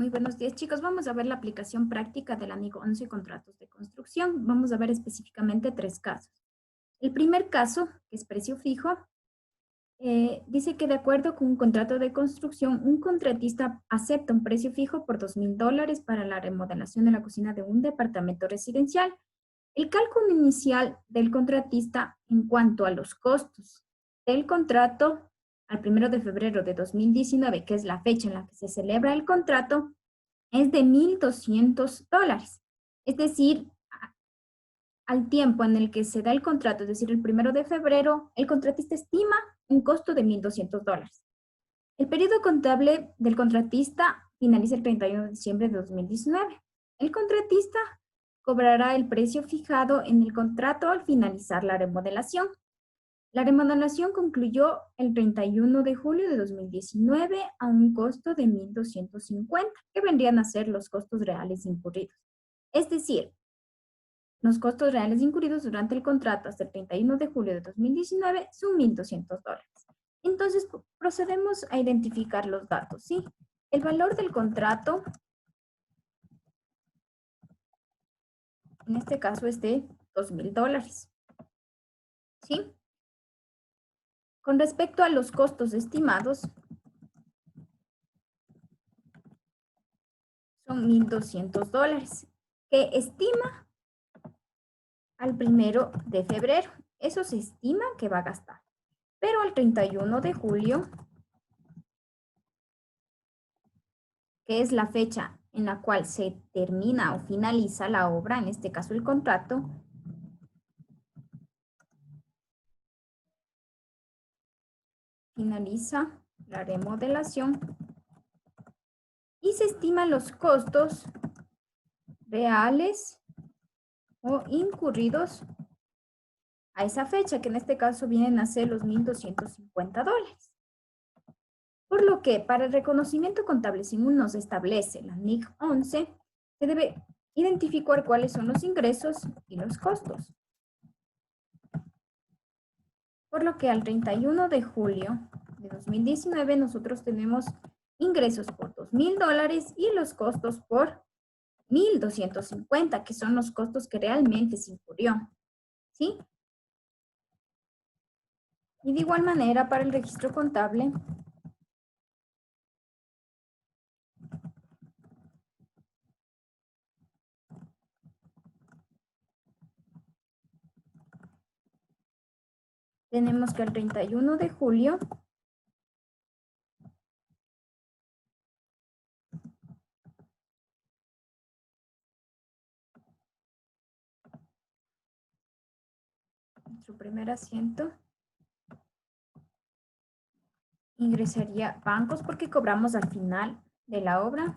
Muy buenos días, chicos. Vamos a ver la aplicación práctica del anexo 11 contratos de construcción. Vamos a ver específicamente 3 casos. El primer caso, que es precio fijo, dice que de acuerdo con un contrato de construcción, un contratista acepta un precio fijo por $2,000 para la remodelación de la cocina de un departamento residencial. El cálculo inicial del contratista en cuanto a los costos del contrato al 1 de febrero de 2019, que es la fecha en la que se celebra el contrato, es de $1,200. Es decir, al tiempo en el que se da el contrato, es decir, el 1 de febrero, el contratista estima un costo de $1,200. El periodo contable del contratista finaliza el 31 de diciembre de 2019. El contratista cobrará el precio fijado en el contrato al finalizar la remodelación. La remodelación concluyó el 31 de julio de 2019 a un costo de $1,250, que vendrían a ser los costos reales incurridos. Es decir, los costos reales incurridos durante el contrato hasta el 31 de julio de 2019 son $1,200. Entonces, procedemos a identificar los datos, ¿sí? El valor del contrato, en este caso, es de $2,000, ¿sí? Con respecto a los costos estimados, son $1,200, que estima al 1 de febrero. Eso se estima que va a gastar. Pero al 31 de julio, que es la fecha en la cual se termina o finaliza la obra, en este caso el contrato, finaliza la remodelación y se estiman los costos reales o incurridos a esa fecha, que en este caso vienen a ser los $1,250. Por lo que para el reconocimiento contable, según nos establece la NIC 11, se debe identificar cuáles son los ingresos y los costos. Por lo que al 31 de julio de 2019 nosotros tenemos ingresos por $2,000 y los costos por $1,250, que son los costos que realmente se incurrió, ¿sí? Y de igual manera para el registro contable, tenemos que el 31 de julio nuestro primer asiento ingresaría bancos porque cobramos al final de la obra,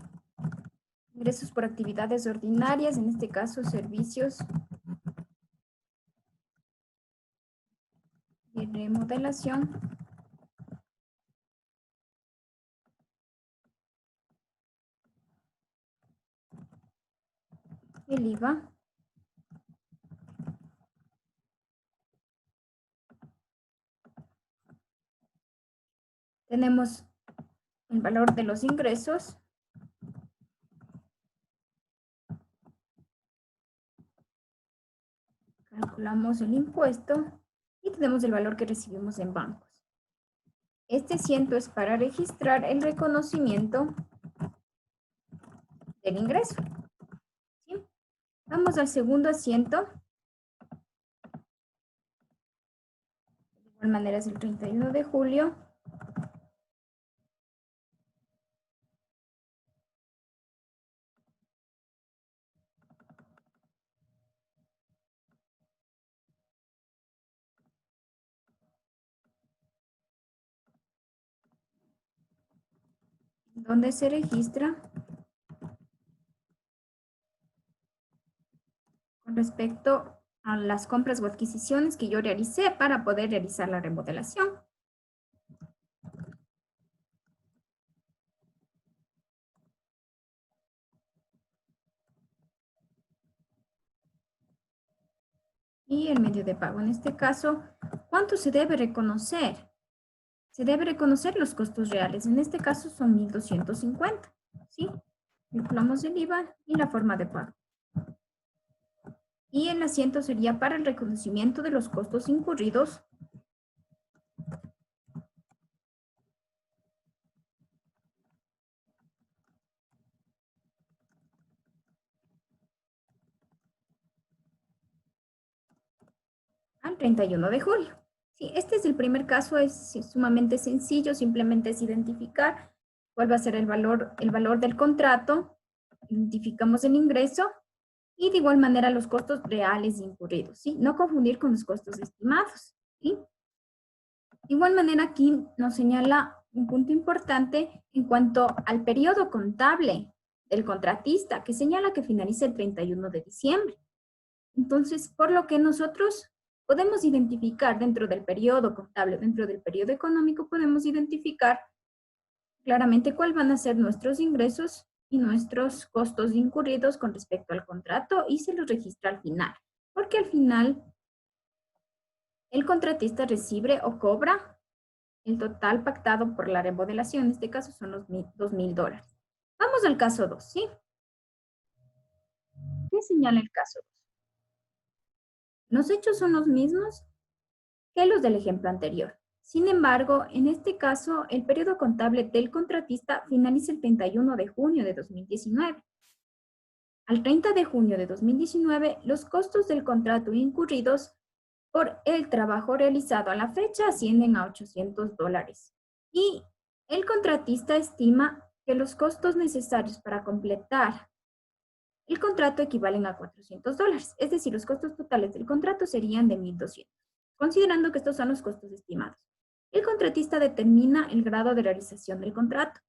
ingresos por actividades ordinarias, en este caso servicios de remodelación, el IVA, tenemos el valor de los ingresos, calculamos el impuesto y tenemos el valor que recibimos en bancos. Este asiento es para registrar el reconocimiento del ingreso, ¿sí? Vamos al segundo asiento. De igual manera es el 31 de julio. Donde se registra con respecto a las compras o adquisiciones que yo realicé para poder realizar la remodelación. Y el medio de pago, en este caso, ¿cuánto se debe reconocer? Se debe reconocer los costos reales. En este caso son $1,250, ¿sí? Calculamos el IVA y la forma de pago. Y el asiento sería para el reconocimiento de los costos incurridos al 31 de julio. Sí, este es el primer caso, es sumamente sencillo, simplemente es identificar cuál va a ser el valor del contrato, identificamos el ingreso y de igual manera los costos reales incurridos, ¿sí? No confundir con los costos estimados, ¿sí? De igual manera aquí nos señala un punto importante en cuanto al periodo contable del contratista, que señala que finaliza el 31 de diciembre. Entonces, por lo que nosotros podemos identificar dentro del periodo contable, dentro del periodo económico, podemos identificar claramente cuáles van a ser nuestros ingresos y nuestros costos incurridos con respecto al contrato y se los registra al final. Porque al final el contratista recibe o cobra el total pactado por la remodelación. En este caso son los $2,000. Vamos al caso 2, ¿sí? ¿Qué señala el caso 2? Los hechos son los mismos que los del ejemplo anterior. Sin embargo, en este caso, el periodo contable del contratista finaliza el 31 de junio de 2019. Al 30 de junio de 2019, los costos del contrato incurridos por el trabajo realizado a la fecha ascienden a $800. Y el contratista estima que los costos necesarios para completar el contrato equivalen a $400. Es decir, los costos totales del contrato serían de $1,200. Considerando que estos son los costos estimados. El contratista determina el grado de realización del contrato,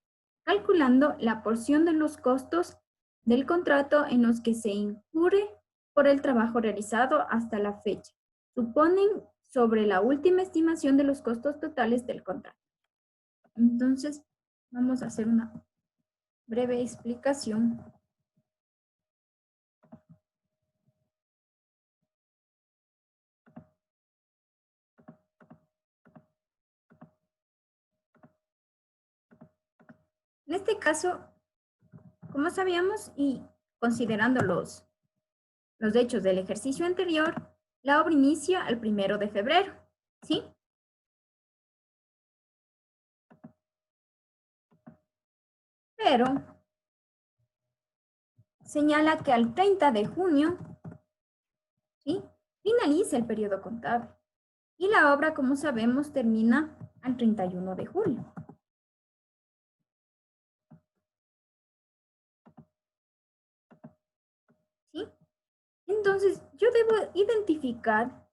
calculando la porción de los costos del contrato en los que se incurre por el trabajo realizado hasta la fecha. Suponen sobre la última estimación de los costos totales del contrato. Entonces, vamos a hacer una breve explicación. En este caso, como sabíamos y considerando los hechos del ejercicio anterior, la obra inicia el 1 de febrero, ¿sí? Pero señala que al 30 de junio, ¿sí? Finaliza el periodo contable. Y la obra, como sabemos, termina al 31 de julio. ¿Sí? Entonces, yo debo identificar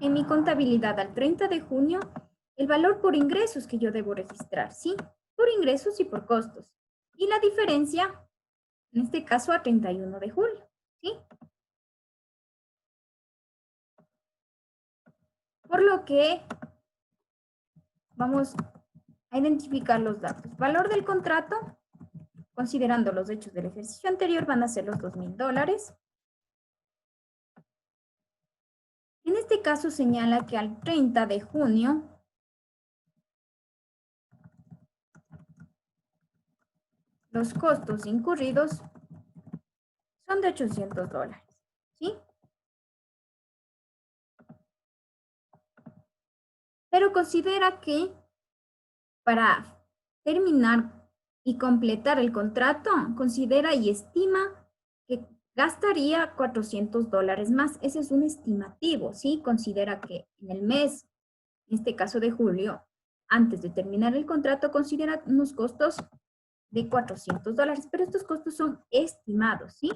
en mi contabilidad al 30 de junio el valor por ingresos que yo debo registrar, ¿sí? Por ingresos y por costos. Y la diferencia, en este caso, a 31 de julio, ¿sí? Por lo que vamos a identificar los datos. Valor del contrato, considerando los hechos del ejercicio anterior, van a ser los $2,000. En este caso señala que al 30 de junio los costos incurridos son de $800, ¿sí? Pero considera que para terminar y completar el contrato, considera y estima que gastaría $400 más. Ese es un estimativo, ¿sí? Considera que en el mes, en este caso de julio, antes de terminar el contrato, considera unos costos de $400, pero estos costos son estimados, ¿sí?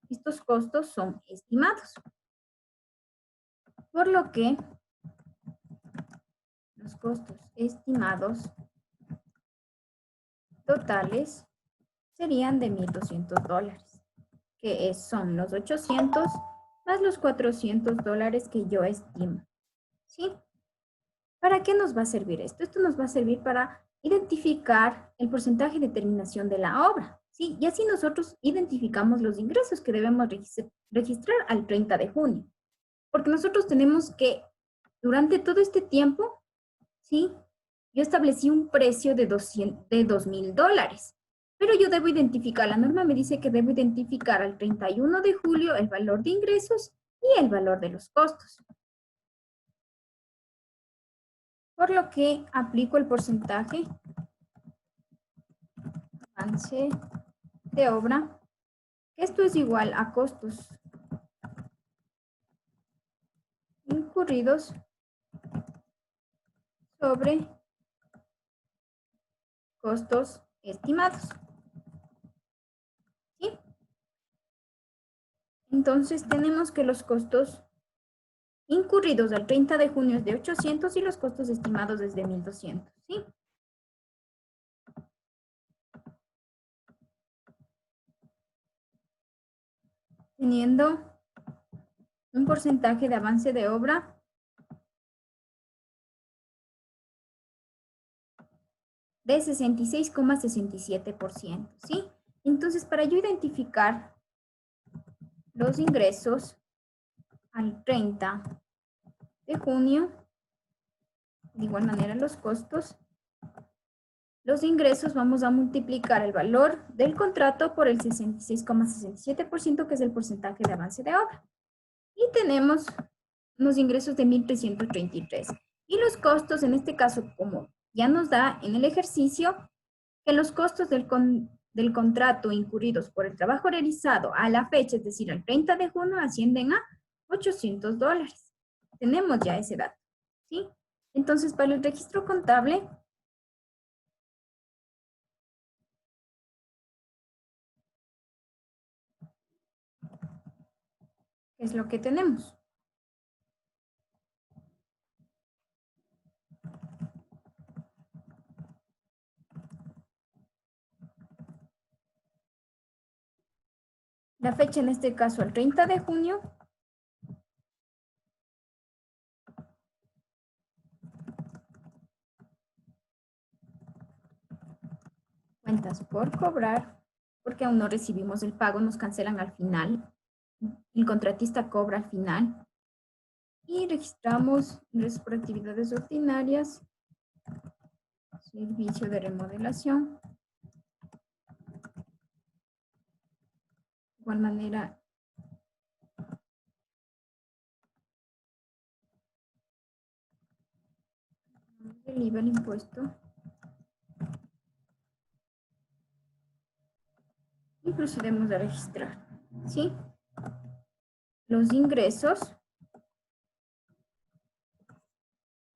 Estos costos son estimados. Por lo que los costos estimados totales serían de $1,200, que son los 800 más los $400 que yo estimo, ¿sí? ¿Para qué nos va a servir esto? Esto nos va a servir para identificar el porcentaje de terminación de la obra, ¿sí? Y así nosotros identificamos los ingresos que debemos registrar al 30 de junio. Porque nosotros tenemos que, durante todo este tiempo, ¿sí? yo establecí un precio de $2,000, pero yo debo identificar, la norma me dice que debo identificar al 31 de julio el valor de ingresos y el valor de los costos. Por lo que aplico el porcentaje avance de obra. Esto es igual a costos incurridos sobre costos estimados. ¿Sí? Entonces tenemos que los costos incurridos al 30 de junio es de 800 y los costos estimados es de 1,200. ¿Sí? Teniendo un porcentaje de avance de obra de 66,67%, ¿sí? Entonces, para yo identificar los ingresos al 30 de junio, de igual manera los costos, los ingresos vamos a multiplicar el valor del contrato por el 66,67%, que es el porcentaje de avance de obra. Y tenemos unos ingresos de 1,333. Y los costos, en este caso, como ya nos da en el ejercicio, que los costos del contrato incurridos por el trabajo realizado a la fecha, es decir, al 30 de junio, ascienden a $800. Tenemos ya ese dato, ¿sí? Entonces, para el registro contable, es lo que tenemos. La fecha, en este caso, al 30 de junio, cuentas por cobrar, porque aún no recibimos el pago, nos cancelan al final. El contratista cobra al final. Y registramos ingresos por actividades ordinarias, servicio de remodelación. De igual manera, el IVA, el impuesto. Y procedemos a registrar, ¿sí? Los ingresos,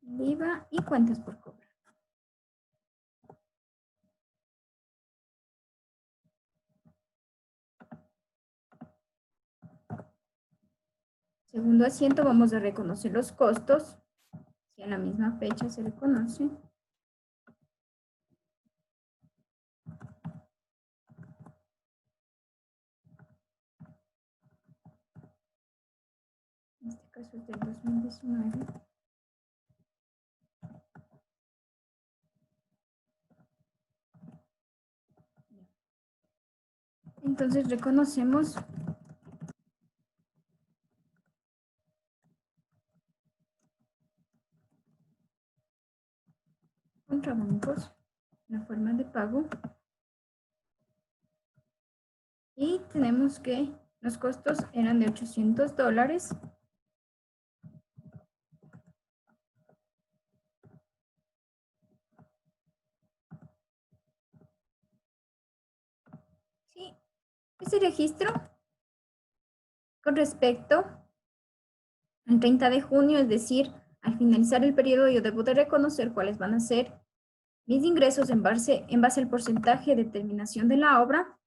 IVA y cuentas por cobrar. Segundo asiento, vamos a reconocer los costos. Si a la misma fecha se reconoce. En este caso es del 2019. Entonces reconocemos contra bancos la forma de pago. Y tenemos que los costos eran de $800. Sí, ese registro con respecto al 30 de junio, es decir, al finalizar el periodo, yo debo de reconocer cuáles van a ser mis ingresos en base al porcentaje de terminación de la obra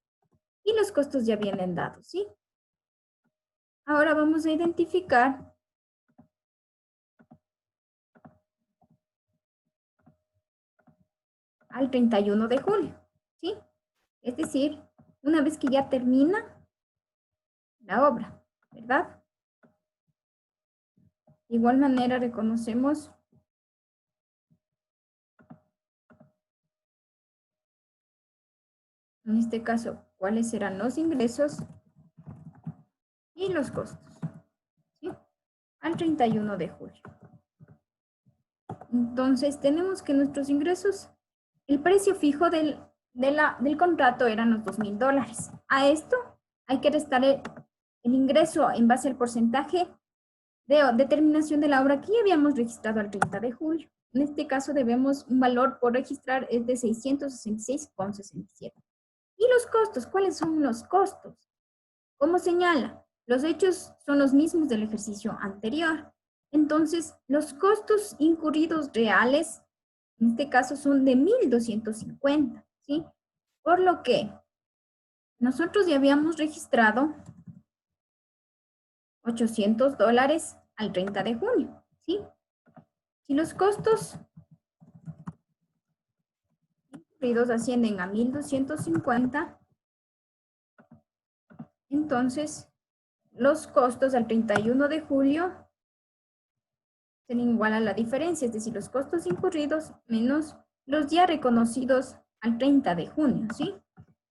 y los costos ya vienen dados, ¿sí? Ahora vamos a identificar al 31 de julio, ¿sí? Es decir, una vez que ya termina la obra, ¿verdad? De igual manera reconocemos en este caso cuáles serán los ingresos y los costos, ¿sí? Al 31 de julio. Entonces, tenemos que nuestros ingresos, el precio fijo del contrato eran los $2,000. A esto hay que restar el ingreso en base al porcentaje de determinación de la obra que ya habíamos registrado al 30 de julio. En este caso debemos un valor por registrar es de 666,67. ¿Y los costos? ¿Cuáles son los costos? Como señala, los hechos son los mismos del ejercicio anterior. Entonces, los costos incurridos reales, en este caso, son de 1,250, ¿sí? Por lo que nosotros ya habíamos registrado $800 al 30 de junio, ¿sí? Si los costos incurridos ascienden a 1,250, entonces los costos al 31 de julio serán igual a la diferencia, es decir, los costos incurridos menos los ya reconocidos al 30 de junio, ¿sí?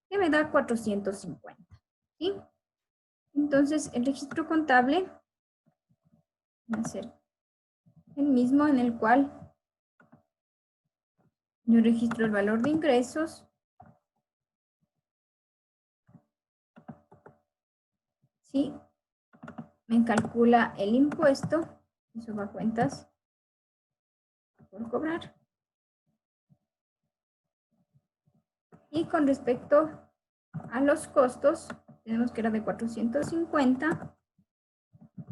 Que me da 450, ¿sí? Entonces, el registro contable va a ser el mismo en el cual yo registro el valor de ingresos, ¿sí? Me calcula el impuesto, eso va a cuentas por cobrar. Y con respecto a los costos, tenemos que era de 450,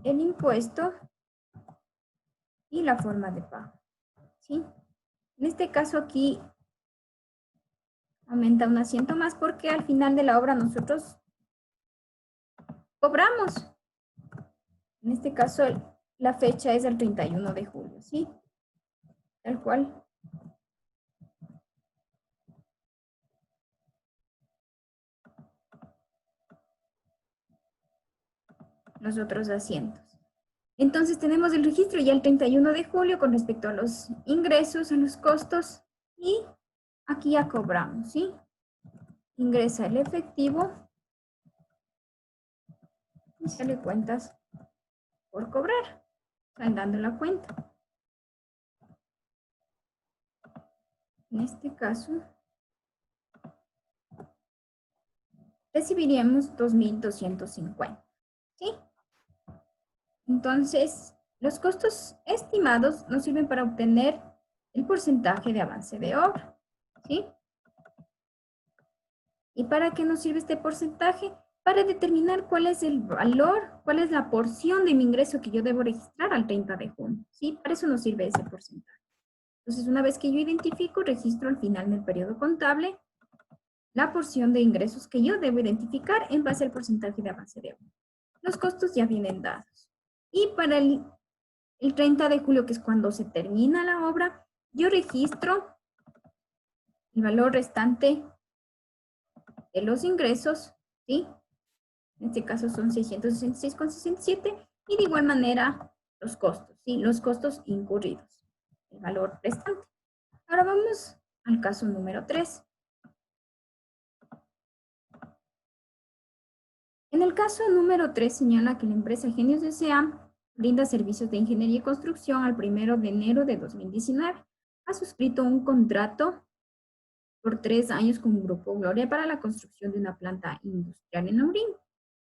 el impuesto y la forma de pago, ¿sí? En este caso aquí aumenta un asiento más porque al final de la obra nosotros cobramos. En este caso la fecha es el 31 de julio, ¿sí? Tal cual. Los otros asientos. Entonces tenemos el registro ya el 31 de julio con respecto a los ingresos, a los costos y aquí ya cobramos, ¿sí? Ingresa el efectivo y sale cuentas por cobrar, están dando la cuenta. En este caso, recibiríamos 2,250, ¿sí? Entonces, los costos estimados nos sirven para obtener el porcentaje de avance de obra, ¿sí? ¿Y para qué nos sirve este porcentaje? Para determinar cuál es el valor, cuál es la porción de mi ingreso que yo debo registrar al 30 de junio, ¿sí? Para eso nos sirve ese porcentaje. Entonces, una vez que yo identifico, registro al final del periodo contable la porción de ingresos que yo debo identificar en base al porcentaje de avance de obra. Los costos ya vienen dados. Y para el 30 de julio, que es cuando se termina la obra, yo registro el valor restante de los ingresos, ¿sí? En este caso son 666,67 y de igual manera los costos, ¿sí? Los costos incurridos, el valor restante. Ahora vamos al caso número 3. En el caso número 3 señala que la empresa Genios S.A. brinda servicios de ingeniería y construcción al 1 de enero de 2019. Ha suscrito un contrato por 3 años con Grupo Gloria para la construcción de una planta industrial en Aurín.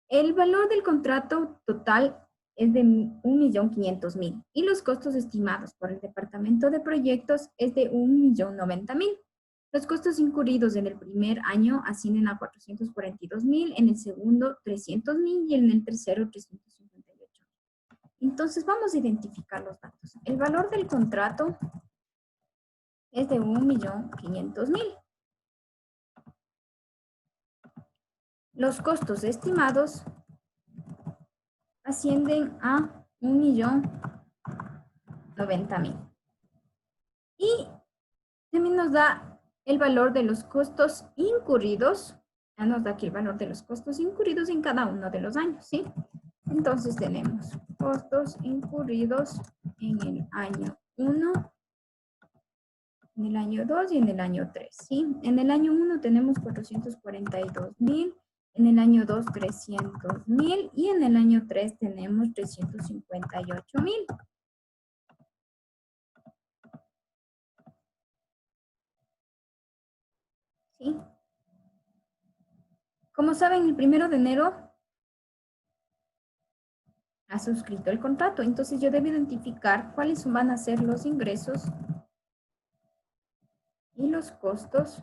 El valor del contrato total es de 1,500,000 y los costos estimados por el Departamento de Proyectos es de 1,090,000. Los costos incurridos en el primer año ascienden a 442,000, en el segundo 300,000 y en el tercero 358. Entonces vamos a identificar los datos. El valor del contrato es de 1,500,000. Los costos estimados ascienden a 1,090,000. Y también nos da el valor de los costos incurridos. Ya nos da aquí el valor de los costos incurridos en cada uno de los años, ¿sí? Entonces tenemos costos incurridos en el año 1, en el año 2 y en el año 3, ¿sí? En el año 1 tenemos 442,000, en el año 2 300,000 y en el año 3 tenemos 358,000. Como saben, el 1 de enero ha suscrito el contrato. Entonces yo debo identificar cuáles van a ser los ingresos y los costos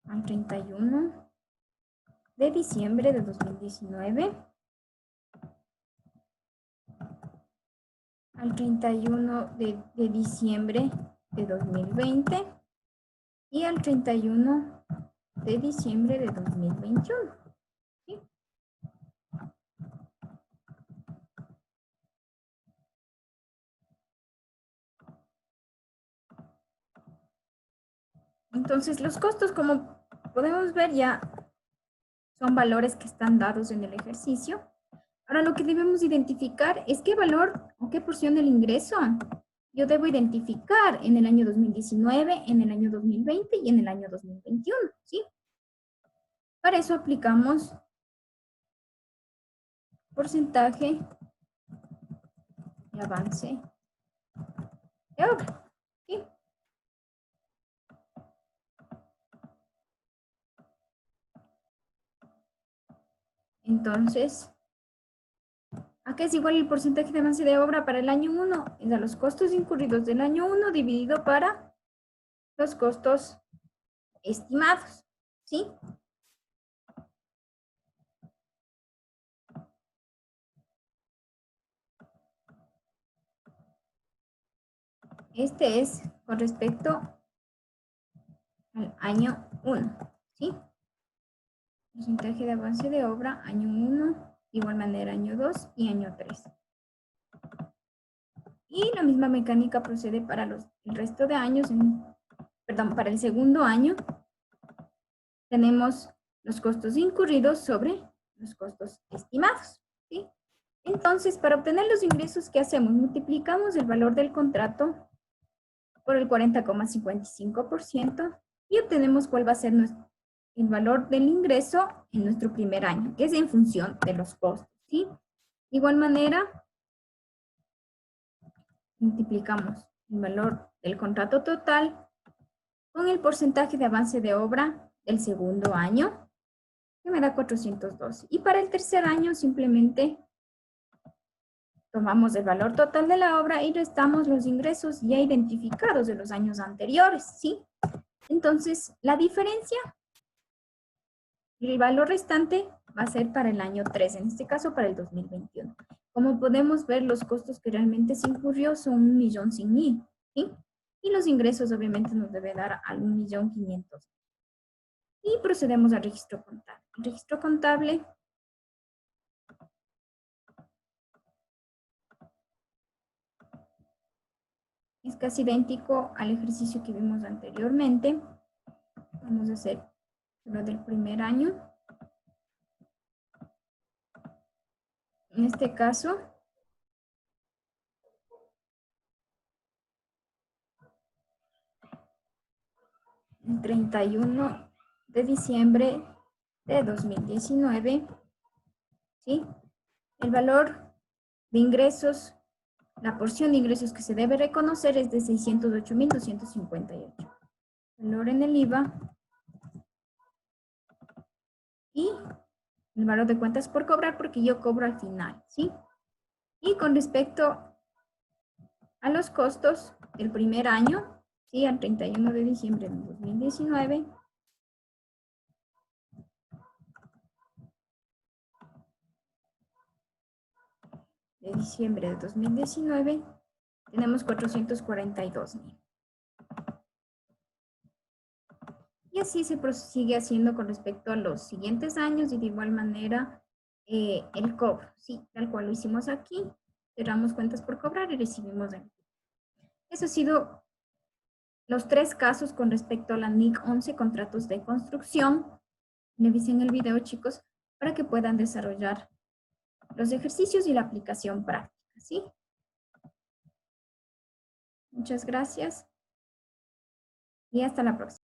al 31 de diciembre de 2019, al 31 de diciembre de 2020 y al 31 de diciembre de 2021. ¿Sí? Entonces, los costos, como podemos ver, ya son valores que están dados en el ejercicio. Ahora, lo que debemos identificar es qué valor o qué porción del ingreso yo debo identificar en el año 2019, en el año 2020 y en el año 2021, ¿sí? Para eso aplicamos porcentaje de avance de obra, ¿sí? Entonces, acá es igual el porcentaje de avance de obra para el año 1, es a los costos incurridos del año 1 dividido para los costos estimados, ¿sí? Este es con respecto al año 1, ¿sí? Porcentaje de avance de obra, año 1, de igual manera año 2 y año 3. Y la misma mecánica procede para el resto de años, perdón, para el segundo año tenemos los costos incurridos sobre los costos estimados, ¿sí? Entonces, para obtener los ingresos, ¿qué hacemos? Multiplicamos el valor del contrato por el 40,55% y obtenemos cuál va a ser el valor del ingreso en nuestro primer año, que es en función de los costos, ¿sí? De igual manera, multiplicamos el valor del contrato total con el porcentaje de avance de obra del segundo año, que me da 412. Y para el tercer año simplemente tomamos el valor total de la obra y restamos los ingresos ya identificados de los años anteriores, ¿sí? Entonces, la diferencia, el valor restante va a ser para el año 3, en este caso para el 2021. Como podemos ver, los costos que realmente se incurrió son 1.100.000, ¿sí? Y los ingresos obviamente nos debe dar al 1.500.000. Y procedemos al registro contable. El registro contable es casi idéntico al ejercicio que vimos anteriormente. Vamos a hacer lo del primer año. En este caso, el 31 de diciembre de 2019, ¿sí? El valor de ingresos, la porción de ingresos que se debe reconocer es de 608.258. Valor en el IVA y el valor de cuentas por cobrar porque yo cobro al final, ¿sí? Y con respecto a los costos del primer año, ¿sí? Al 31 de diciembre de 2019, de diciembre de 2019, tenemos 442.000. Y así se prosigue haciendo con respecto a los siguientes años y de igual manera el cobro, ¿sí? Tal cual lo hicimos aquí, cerramos cuentas por cobrar y recibimos el. Eso ha sido los 3 casos con respecto a la NIC 11, contratos de construcción. Revisen el video, chicos, para que puedan desarrollar los ejercicios y la aplicación práctica, ¿sí? Muchas gracias y hasta la próxima.